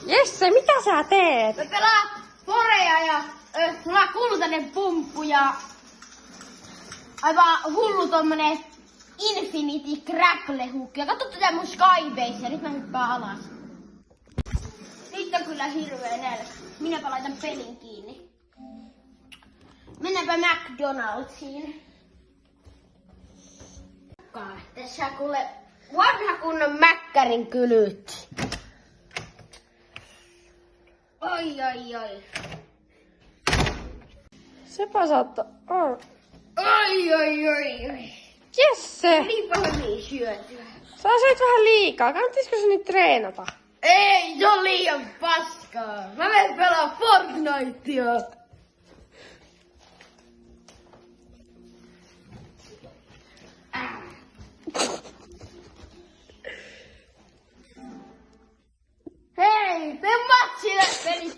Jesse, mitä sä teet? Me pelaa Forea ja mulla on kultainen pumppu ja aivan hullu tommonen Infinity Grapple Hook. Ja katso tätä mun Skybase ja nyt mä hyppään alas. Nyt on kyllä hirveä nälkä. Minäpä laitan pelin kiinni. Mennäänpä McDonald'siin. Tässä kuule vanha kunnon mäkkärin kylytti. Oi. Sepä saattaa... Oi. Jesse! Niinpä hyvin syötyä. Sä söit vähän liikaa. Kannattisiko se nyt treenata? Ei, se on liian paskaa. Mä menen pelaa Fortnitea. Hei, tee matsille peli